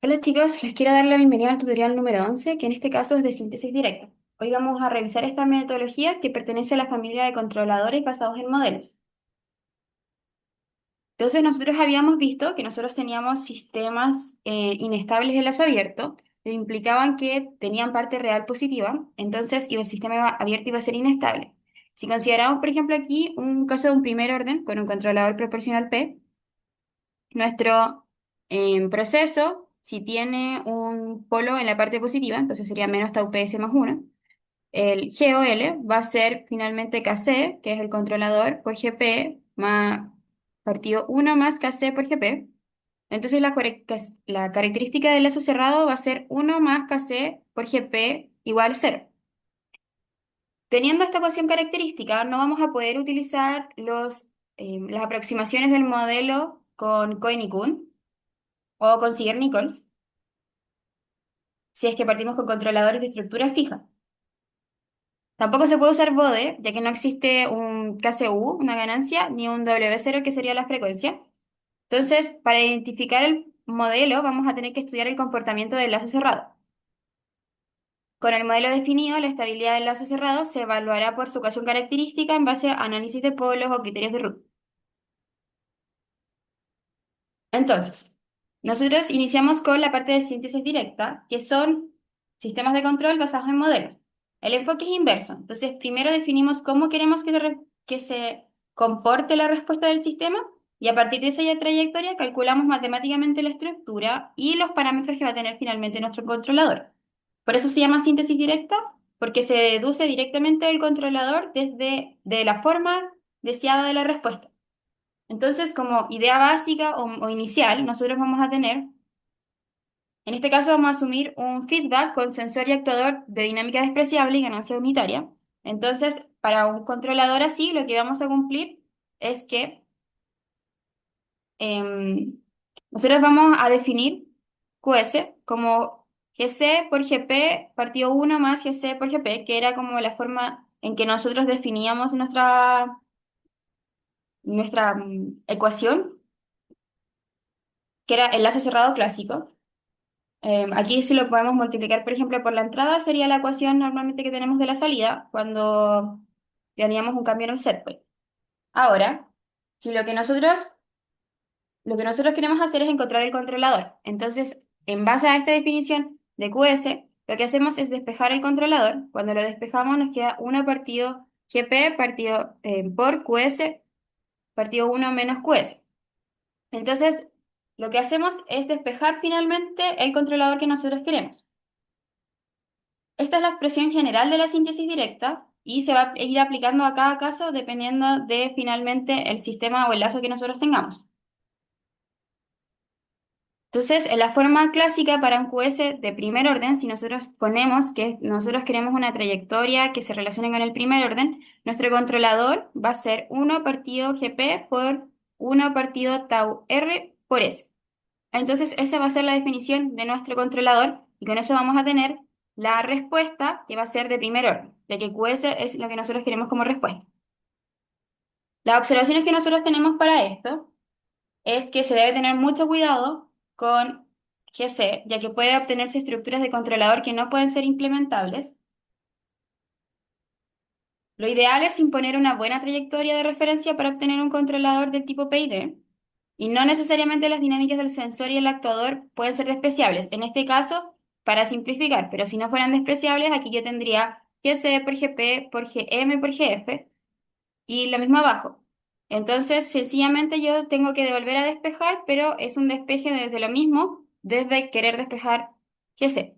Hola chicos, les quiero dar la bienvenida al tutorial número 11, que en este caso es de síntesis directa. Hoy vamos a revisar esta metodología que pertenece a la familia de controladores basados en modelos. Entonces nosotros habíamos visto que nosotros teníamos sistemas inestables de lazo abierto, que implicaban que tenían parte real positiva, entonces el sistema abierto iba a ser inestable. Si consideramos, por ejemplo, aquí un caso de un primer orden con un controlador proporcional P, nuestro proceso, si tiene un polo en la parte positiva, entonces sería menos tau ps más 1, el GOL va a ser finalmente KC, que es el controlador, por GP, más partido 1 más KC por GP. Entonces la característica del lazo cerrado va a ser 1 más KC por GP igual 0. Teniendo esta ecuación característica, no vamos a poder utilizar las aproximaciones del modelo con Cohen y Kuhn, o conseguir Nichols, si es que partimos con controladores de estructura fija. Tampoco se puede usar Bode, ya que no existe un KCU, una ganancia, ni un W0, que sería la frecuencia. Entonces, para identificar el modelo, vamos a tener que estudiar el comportamiento del lazo cerrado. Con el modelo definido, la estabilidad del lazo cerrado se evaluará por su ecuación característica en base a análisis de polos o criterios de Root. Entonces, nosotros iniciamos con la parte de síntesis directa, que son sistemas de control basados en modelos. El enfoque es inverso. Entonces, primero definimos cómo queremos que se comporte la respuesta del sistema y a partir de esa trayectoria calculamos matemáticamente la estructura y los parámetros que va a tener finalmente nuestro controlador. Por eso se llama síntesis directa, porque se deduce directamente del controlador desde de la forma deseada de la respuesta. Entonces, como idea básica o inicial, nosotros vamos a tener, en este caso vamos a asumir un feedback con sensor y actuador de dinámica despreciable y ganancia unitaria. Entonces, para un controlador así, lo que vamos a cumplir es que nosotros vamos a definir QS como GC por GP partido 1 más GC por GP, que era como la forma en que nosotros definíamos nuestra ecuación, que era el lazo cerrado clásico. Aquí si lo podemos multiplicar, por ejemplo, por la entrada, sería la ecuación normalmente que tenemos de la salida cuando teníamos un cambio en el set point. Ahora, si lo que nosotros queremos hacer es encontrar el controlador. Entonces, en base a esta definición de QS, lo que hacemos es despejar el controlador. Cuando lo despejamos nos queda 1 partido GP partido por QS partido 1 menos QS. Entonces, lo que hacemos es despejar finalmente el controlador que nosotros queremos. Esta es la expresión general de la síntesis directa y se va a ir aplicando a cada caso dependiendo de finalmente el sistema o el lazo que nosotros tengamos. Entonces, en la forma clásica para un QS de primer orden, si nosotros ponemos que nosotros queremos una trayectoria que se relacione con el primer orden, nuestro controlador va a ser 1 partido GP por 1 partido tau R por S. Entonces, esa va a ser la definición de nuestro controlador y con eso vamos a tener la respuesta que va a ser de primer orden, ya que QS es lo que nosotros queremos como respuesta. Las observaciones que nosotros tenemos para esto es que se debe tener mucho cuidado con GC, ya que puede obtenerse estructuras de controlador que no pueden ser implementables. Lo ideal es imponer una buena trayectoria de referencia para obtener un controlador del tipo PID, y no necesariamente las dinámicas del sensor y el actuador pueden ser despreciables. En este caso, para simplificar, pero si no fueran despreciables, aquí yo tendría GC por GP por GM por GF y lo mismo abajo. Entonces, sencillamente yo tengo que devolver a despejar, pero es un despeje desde lo mismo, desde querer despejar GC.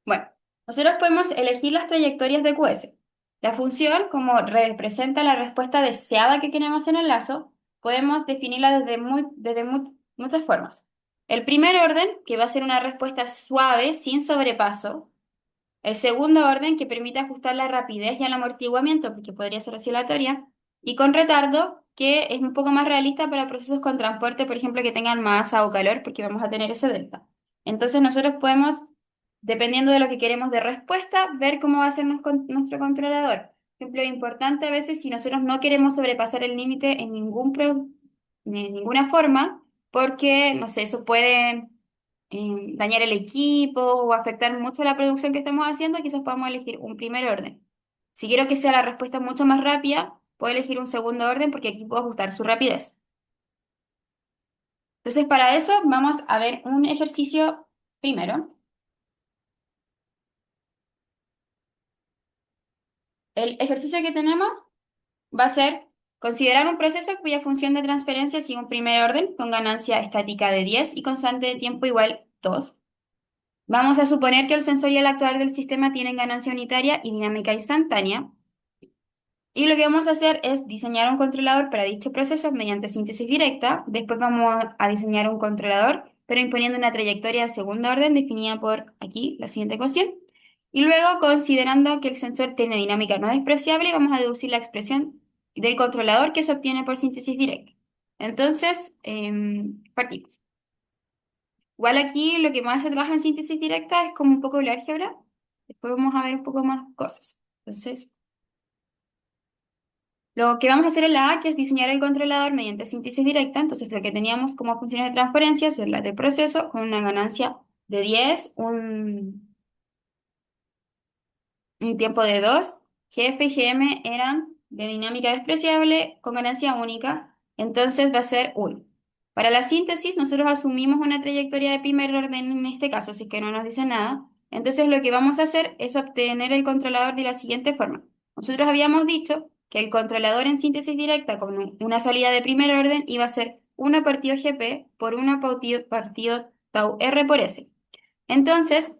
Bueno, nosotros podemos elegir las trayectorias de QS. La función, como representa la respuesta deseada que queremos en el lazo, podemos definirla desde muchas formas. El primer orden, que va a ser una respuesta suave, sin sobrepaso. El segundo orden, que permite ajustar la rapidez y el amortiguamiento, porque podría ser oscilatoria. Y con retardo, que es un poco más realista para procesos con transporte, por ejemplo, que tengan masa o calor, porque vamos a tener ese delta. Entonces nosotros podemos, dependiendo de lo que queremos de respuesta, ver cómo va a ser nuestro controlador. Ejemplo importante a veces, si nosotros no queremos sobrepasar el límite en ninguna forma, porque, no sé, eso puede dañar el equipo o afectar mucho la producción que estamos haciendo, quizás podamos elegir un primer orden. Si quiero que sea la respuesta mucho más rápida, puedo elegir un segundo orden porque aquí puedo ajustar su rapidez. Entonces, para eso vamos a ver un ejercicio primero. El ejercicio que tenemos va a ser considerar un proceso cuya función de transferencia sigue un primer orden con ganancia estática de 10 y constante de tiempo igual 2. Vamos a suponer que el sensor y el actuador del sistema tienen ganancia unitaria y dinámica instantánea. Y lo que vamos a hacer es diseñar un controlador para dicho proceso mediante síntesis directa. Después vamos a diseñar un controlador, pero imponiendo una trayectoria de segunda orden definida por aquí, la siguiente ecuación. Y luego, considerando que el sensor tiene dinámica no despreciable, vamos a deducir la expresión del controlador que se obtiene por síntesis directa. Entonces, partimos. Igual aquí lo que más se trabaja en síntesis directa es como un poco el álgebra. Después vamos a ver un poco más cosas. Entonces, lo que vamos a hacer en la A, que es diseñar el controlador mediante síntesis directa, entonces lo que teníamos como funciones de transparencia son las de proceso con una ganancia de 10, un tiempo de 2. GF y GM eran de dinámica despreciable con ganancia única, entonces va a ser 1. Para la síntesis, nosotros asumimos una trayectoria de primer orden en este caso, así que no nos dice nada. Entonces lo que vamos a hacer es obtener el controlador de la siguiente forma. Nosotros habíamos dicho que el controlador en síntesis directa con una salida de primer orden iba a ser 1 partido GP por 1 partido tau R por S. Entonces,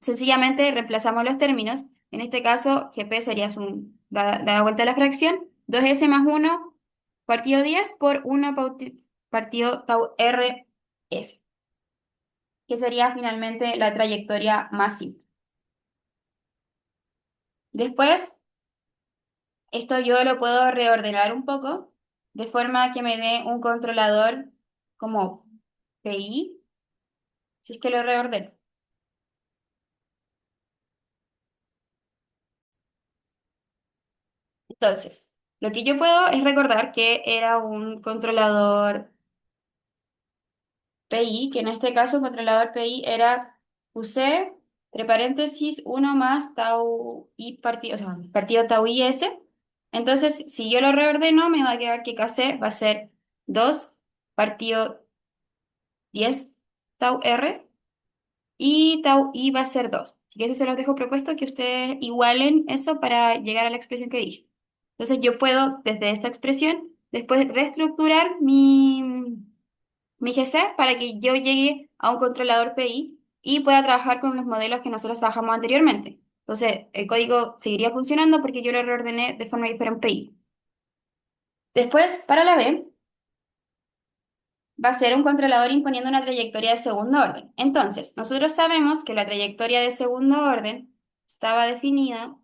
sencillamente reemplazamos los términos. En este caso, GP sería da vuelta a la fracción, 2S más 1 partido 10 por 1 partido tau RS, que sería finalmente la trayectoria más simple. Después, esto yo lo puedo reordenar un poco, de forma que me dé un controlador como PI, si es que lo reordeno. Entonces, lo que yo puedo es recordar que era un controlador PI, que en este caso el controlador PI era QC, entre paréntesis, 1 más tau I partido, o sea, partido tau I S. Entonces, si yo lo reordeno, me va a quedar que KC va a ser 2 partido 10 tau R y tau I va a ser 2. Así que eso se los dejo propuesto que ustedes igualen eso para llegar a la expresión que dije. Entonces, yo puedo, desde esta expresión, después reestructurar mi GC para que yo llegue a un controlador PI y pueda trabajar con los modelos que nosotros trabajamos anteriormente. Entonces, el código seguiría funcionando porque yo lo reordené de forma diferente en PI. Después, para la B, va a ser un controlador imponiendo una trayectoria de segundo orden. Entonces, nosotros sabemos que la trayectoria de segundo orden estaba definida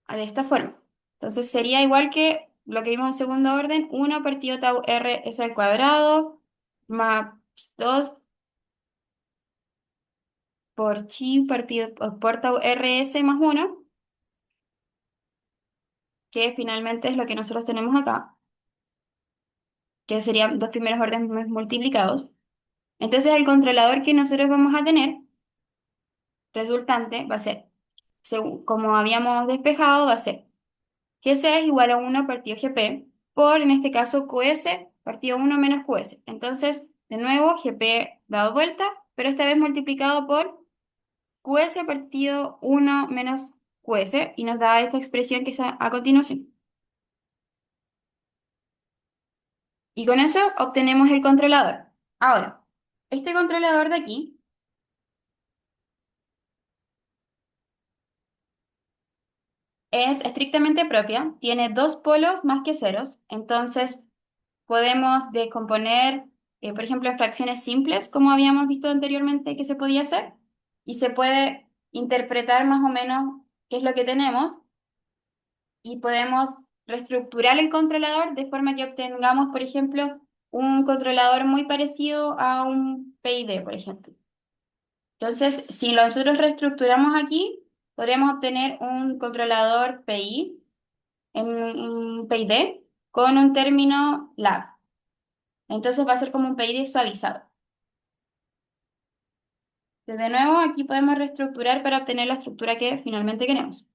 de esta forma. Entonces, sería igual que lo que vimos en segundo orden, 1 partido tau R es al cuadrado más 2 por chi partido por tau RS más 1, que finalmente es lo que nosotros tenemos acá, que serían dos primeros órdenes multiplicados. Entonces el controlador que nosotros vamos a tener resultante va a ser, según, como habíamos despejado, va a ser GC es igual a 1 partido GP por, en este caso, QS partido 1 menos QS. Entonces, de nuevo, GP dado vuelta, pero esta vez multiplicado por QS partido 1 menos QS y nos da esta expresión que es a continuación. Y con eso obtenemos el controlador. Ahora, este controlador de aquí es estrictamente propia, tiene dos polos más que ceros, entonces podemos descomponer, por ejemplo, en fracciones simples, como habíamos visto anteriormente que se podía hacer, y se puede interpretar más o menos qué es lo que tenemos, y podemos reestructurar el controlador de forma que obtengamos, por ejemplo, un controlador muy parecido a un PID, por ejemplo. Entonces, si nosotros reestructuramos aquí, podríamos obtener un controlador PI en un PID con un término lag. Entonces va a ser como un PID suavizado. De nuevo, aquí podemos reestructurar para obtener la estructura que finalmente queremos.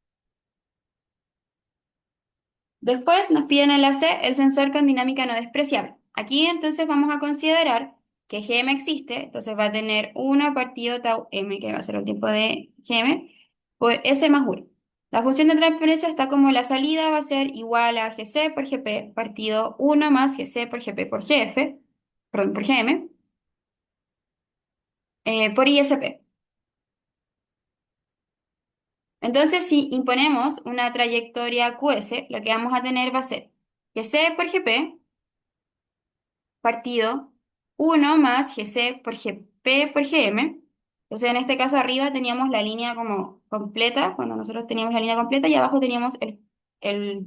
Después nos piden en la C el sensor con dinámica no despreciable. Aquí entonces vamos a considerar que Gm existe, entonces va a tener 1 partido tau m, que va a ser el tiempo de Gm, por S más 1. La función de transferencia está como la salida va a ser igual a Gc por Gp partido 1 más Gc por Gp por Gf, perdón, por Gm, por ISP. Entonces, si imponemos una trayectoria QS, lo que vamos a tener va a ser Gc por Gp partido 1 más Gc por Gp por Gm. Entonces, en este caso, arriba teníamos la línea como completa, cuando nosotros teníamos la línea completa, y abajo teníamos el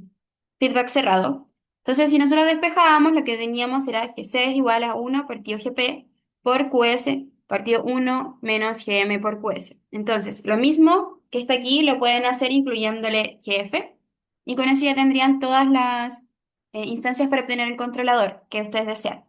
feedback cerrado. Entonces, si nosotros despejábamos, lo que teníamos era Gc es igual a 1 partido Gp por Qs partido 1 menos Gm por Qs. Entonces, lo mismo que está aquí lo pueden hacer incluyéndole Gf, y con eso ya tendrían todas las instancias para obtener el controlador que ustedes desean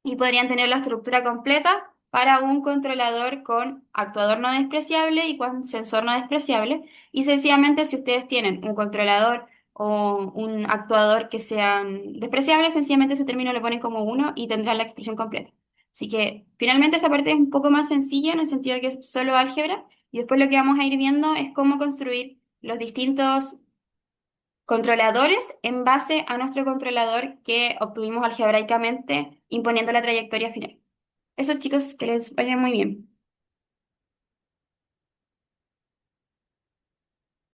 y podrían tener la estructura completa para un controlador con actuador no despreciable y con sensor no despreciable. Y sencillamente, si ustedes tienen un controlador o un actuador que sean despreciables, sencillamente ese término lo ponen como uno y tendrán la expresión completa. Así que finalmente esta parte es un poco más sencilla en el sentido de que es solo álgebra y después lo que vamos a ir viendo es cómo construir los distintos controladores en base a nuestro controlador que obtuvimos algebraicamente imponiendo la trayectoria final. Eso, chicos, que les vaya muy bien.